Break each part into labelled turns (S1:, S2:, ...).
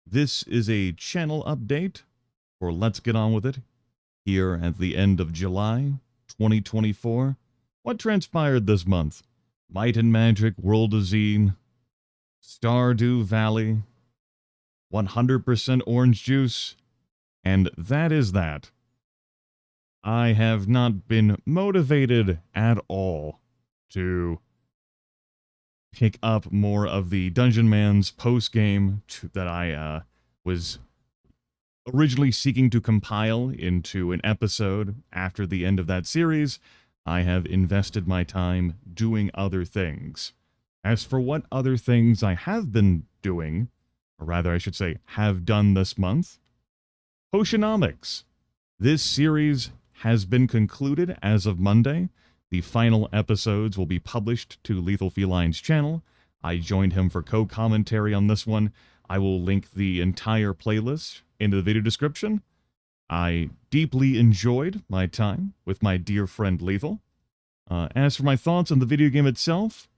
S1: This is a channel update for Let's Get On With It here at the end of July 2024. What transpired this month? Might and Magic, World of Zine, Stardew Valley, 100% orange juice, and that is that. I have not been motivated at all to pick up more of the Dungeon Man's post-game that I was originally seeking to compile into an episode after the end of that series. I have invested my time doing other things. As for what other things I have been doing, or rather I should say have done this month, Potionomics. This series has been concluded as of Monday. The final episodes will be published to Lethal Feline's channel. I joined him for co-commentary on this one. I will link the entire playlist into the video description. I deeply enjoyed my time with my dear friend Lethal. As for my thoughts on the video game itself,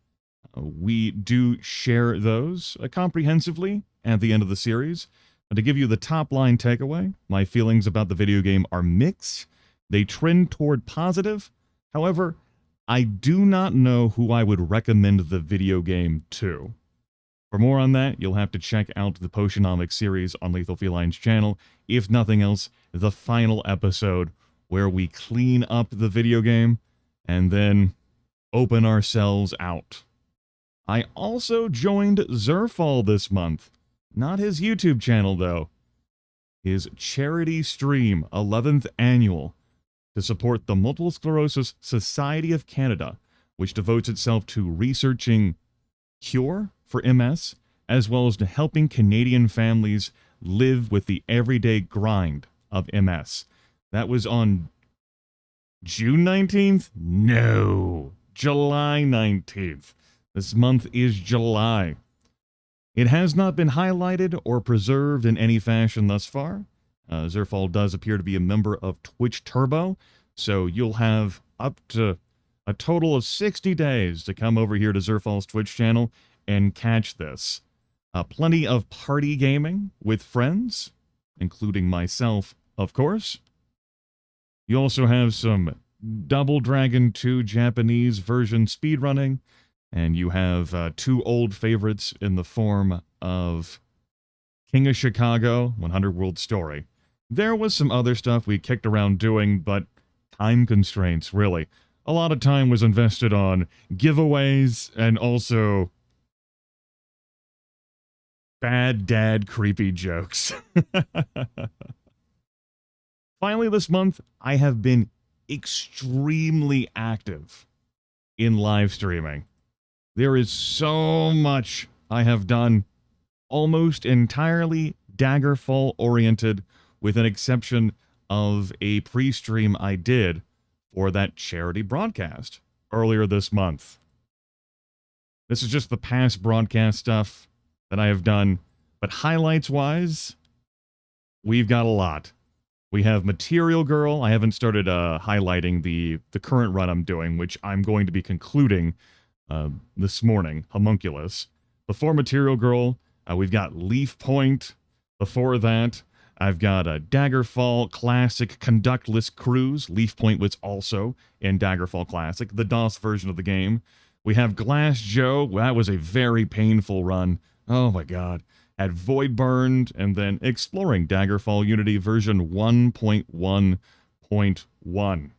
S1: we do share those comprehensively at the end of the series. To give you the top-line takeaway, my feelings about the video game are mixed. They trend toward positive. However, I do not know who I would recommend the video game to. For more on that, you'll have to check out the Potionomics series on Lethal Feline's channel. If nothing else, the final episode where we clean up the video game and then open ourselves out. I also joined Zerfall this month. Not his YouTube channel, though. His charity stream, 11th annual, to support the Multiple Sclerosis Society of Canada, which devotes itself to researching cure for MS, as well as to helping Canadian families live with the everyday grind of MS. That was on June 19th? No, July 19th. This month is July. It has not been highlighted or preserved in any fashion thus far. Zerfall does appear to be a member of Twitch Turbo, so you'll have up to a total of 60 days to come over here to Zerfall's Twitch channel and catch this. Plenty of party gaming with friends, including myself, of course. You also have some Double Dragon 2 Japanese version speedrunning, and you have two old favorites in the form of King of Chicago, 100 World Story. There was some other stuff we kicked around doing, but time constraints, really. A lot of time was invested on giveaways and also bad dad creepy jokes. Finally, this month, I have been extremely active in live streaming. There is so much I have done, almost entirely Daggerfall-oriented, with an exception of a pre-stream I did for that charity broadcast earlier this month. This is just the past broadcast stuff that I have done, but highlights-wise, we've got a lot. We have Material Girl. I haven't started highlighting the current run I'm doing, which I'm going to be concluding this morning, Homunculus. Before Material Girl, we've got Leaf Point. Before that, I've got a Daggerfall Classic Conductless Cruise. Leaf Point was also in Daggerfall Classic, the DOS version of the game. We have Glass Joe. That was a very painful run. Oh my god. At Void Burned, and then exploring Daggerfall Unity version 1.1.1.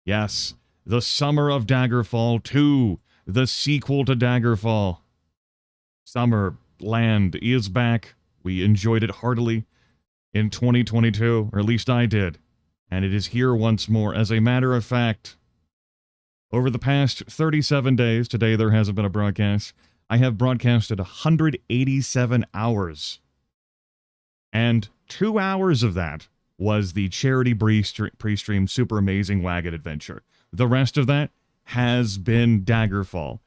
S1: Yes, the Summer of Daggerfall 2, the sequel to Daggerfall. Summerland is back. We enjoyed it heartily in 2022, or at least I did, and it is here once more. As a matter of fact, over the past 37 days, today there hasn't been a broadcast, I have broadcasted 187 hours, and 2 hours of that was the charity pre-stream Super Amazing Wagon Adventure. The rest of that has been Daggerfall,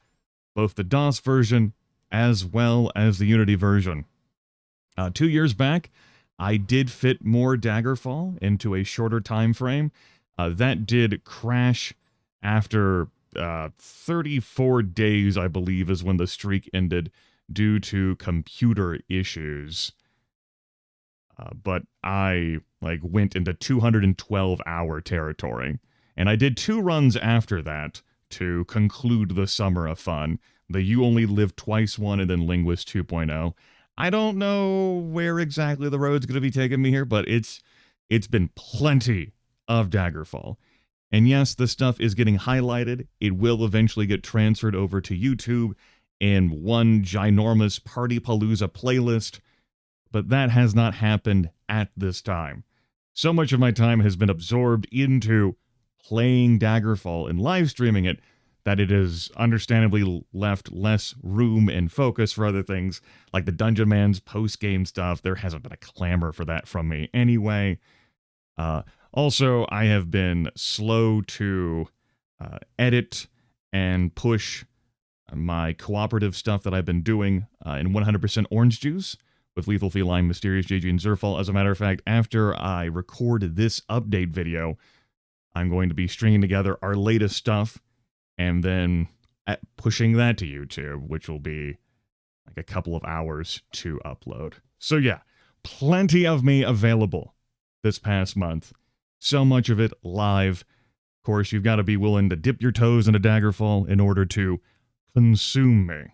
S1: both the DOS version as well as the Unity version. 2 years back, I did fit more Daggerfall into a shorter time frame. That did crash after 34 days, I believe, is when the streak ended due to computer issues. but I went into 212-hour territory, and I did 2 runs after that to conclude the summer of fun. The You Only Live Twice one, and then Linguist 2.0. I don't know where exactly the road's going to be taking me here, but it's been plenty of Daggerfall. And yes, the stuff is getting highlighted. It will eventually get transferred over to YouTube in one ginormous Party Palooza playlist, but that has not happened at this time. So much of my time has been absorbed into playing Daggerfall and live streaming it that it has understandably left less room and focus for other things, like the Dungeon Man's post-game stuff. There hasn't been a clamor for that from me anyway. Also, I have been slow to edit and push my cooperative stuff that I've been doing in 100% Orange Juice with Lethal Feline, Mysterious JG, and Zerfall. As a matter of fact, after I record this update video, I'm going to be stringing together our latest stuff and then pushing that to YouTube, which will be like a couple of hours to upload. So yeah, plenty of me available this past month. So much of it live. Of course, you've got to be willing to dip your toes into Daggerfall in order to consume me.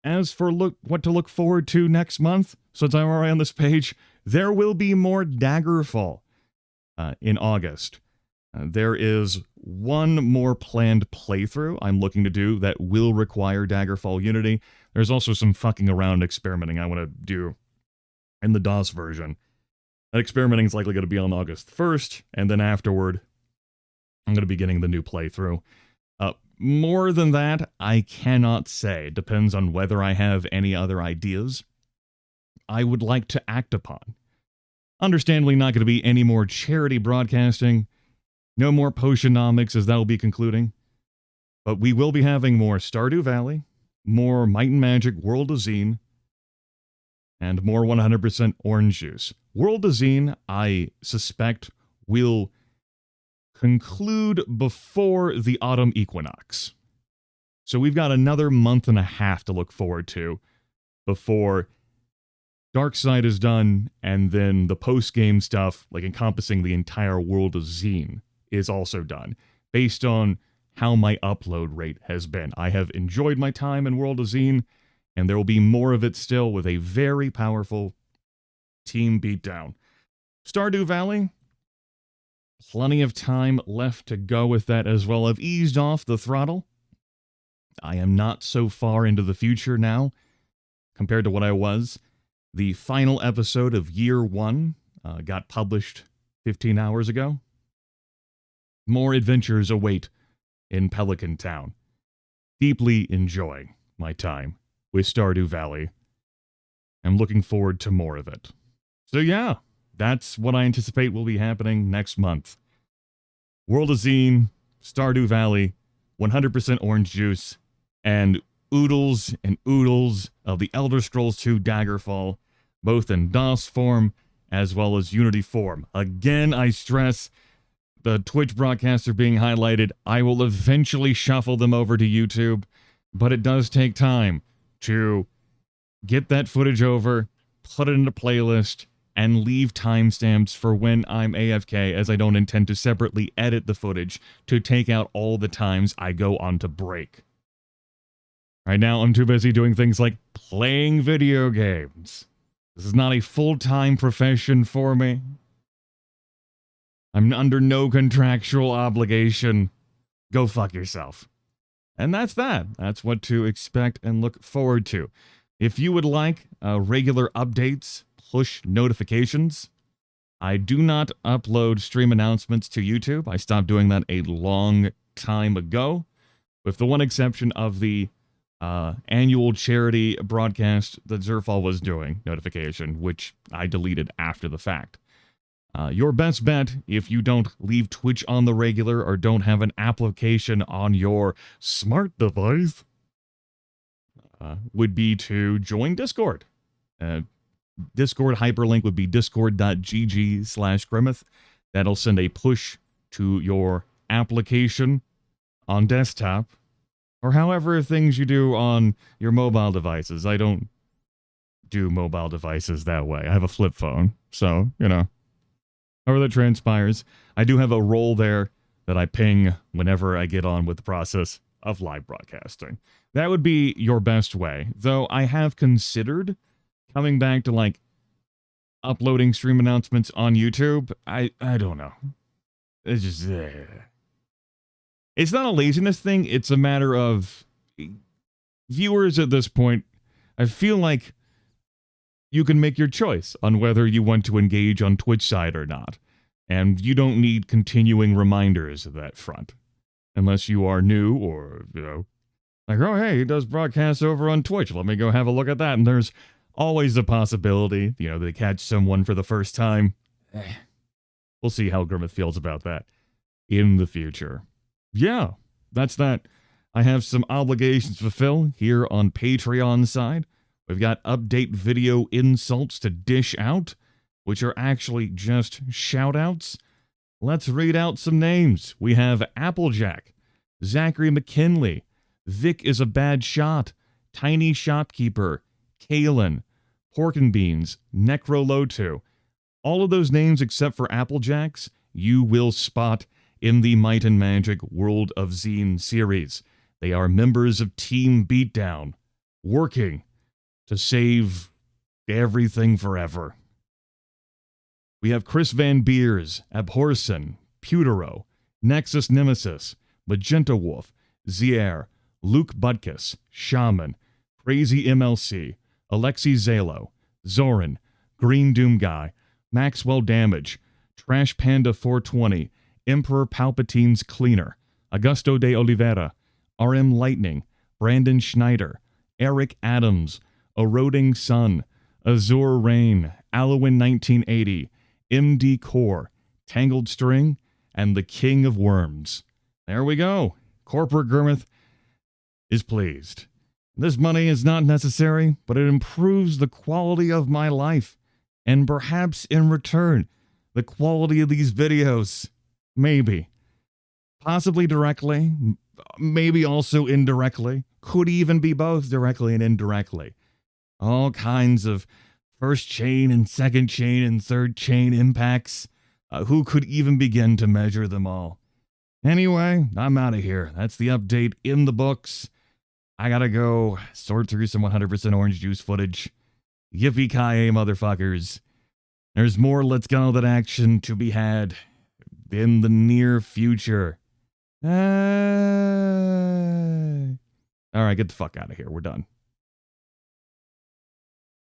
S1: As for what to look forward to next month, since I'm already on this page, there will be more Daggerfall in August. There is one more planned playthrough I'm looking to do that will require Daggerfall Unity. There's also some fucking around experimenting I want to do in the DOS version. That experimenting is likely going to be on August 1st, and then afterward, I'm going to be getting the new playthrough. More than that, I cannot say. It depends on whether I have any other ideas I would like to act upon. Understandably, not going to be any more charity broadcasting. No more Potionomics, as that will be concluding. But we will be having more Stardew Valley, more Might and Magic World of Zine, and more 100% Orange Juice. World of Zine, I suspect, will conclude before the autumn equinox. So we've got another month and a half to look forward to before Darkside is done, and then the post-game stuff, like encompassing the entire World of Zine, is also done, based on how my upload rate has been. I have enjoyed my time in World of Zine, and there will be more of it still with a very powerful team beatdown. Stardew Valley, plenty of time left to go with that as well. I've eased off the throttle. I am not so far into the future now compared to what I was. The final episode of Year 1 got published 15 hours ago. More adventures await in Pelican Town. Deeply enjoying my time with Stardew Valley. I'm looking forward to more of it. So yeah, that's what I anticipate will be happening next month. World of Zine, Stardew Valley, 100% Orange Juice, and oodles and oodles of the Elder Scrolls 2 Daggerfall, both in DOS form as well as Unity form. Again, I stress, the Twitch broadcasts are being highlighted. I will eventually shuffle them over to YouTube, but it does take time to get that footage over, put it in a playlist, and leave timestamps for when I'm AFK, as I don't intend to separately edit the footage to take out all the times I go on to break. Right now, I'm too busy doing things like playing video games. This is not a full-time profession for me. I'm under no contractual obligation. Go fuck yourself. And that's that. That's what to expect and look forward to. If you would like regular updates, push notifications, I do not upload stream announcements to YouTube. I stopped doing that a long time ago, with the one exception of the annual charity broadcast that Zerfall was doing, notification, which I deleted after the fact. Your best bet, if you don't leave Twitch on the regular or don't have an application on your smart device, would be to join Discord. Discord hyperlink would be discord.gg/Grimith. That'll send a push to your application on desktop, or however things you do on your mobile devices. I don't do mobile devices that way. I have a flip phone, so, you know, however that transpires. I do have a role there that I ping whenever I get on with the process of live broadcasting. That would be your best way, though I have considered coming back to, like, uploading stream announcements on YouTube. I don't know. It's just... It's not a laziness thing, it's a matter of viewers at this point. I feel like you can make your choice on whether you want to engage on Twitch side or not. And you don't need continuing reminders of that front. Unless you are new or, you know, like, oh, hey, he does broadcasts over on Twitch. Let me go have a look at that. And there's always a possibility, you know, they catch someone for the first time. We'll see how Grimith feels about that in the future. Yeah, that's that. I have some obligations to fulfill here on Patreon side. We've got update video insults to dish out, which are actually just shoutouts. Let's read out some names. We have Applejack, Zachary McKinley, Vic is a bad shot, Tiny Shopkeeper, Kalen, Pork and Beans, Necrolotu. All of those names except for Applejack's, you will spot in the Might and Magic World of Zine series. They are members of Team Beatdown, working to save everything forever. We have Chris Van Beers, Abhorsen, Putero, Nexus Nemesis, Magenta Wolf, Zier, Luke Butkus, Shaman, Crazy MLC, Alexi Zalo, Zoran, Green Doom Guy, Maxwell Damage, Trash Panda 420, Emperor Palpatine's Cleaner, Augusto de Oliveira, RM Lightning, Brandon Schneider, Eric Adams, Eroding Sun, Azure Rain, Alowin 1980, MD Core, Tangled String, and the King of Worms. There we go. Corporate Grimith is pleased. This money is not necessary, but it improves the quality of my life, and perhaps in return, the quality of these videos. Maybe. Possibly directly, maybe also indirectly. Could even be both directly and indirectly. All kinds of first chain and second chain and third chain impacts. Who could even begin to measure them all? Anyway, I'm out of here. That's the update in the books. I gotta go sort through some 100% orange juice footage. Yippee-ki-yay, motherfuckers. There's more Let's Get On That action to be had in the near future. All right, get the fuck out of here. We're done.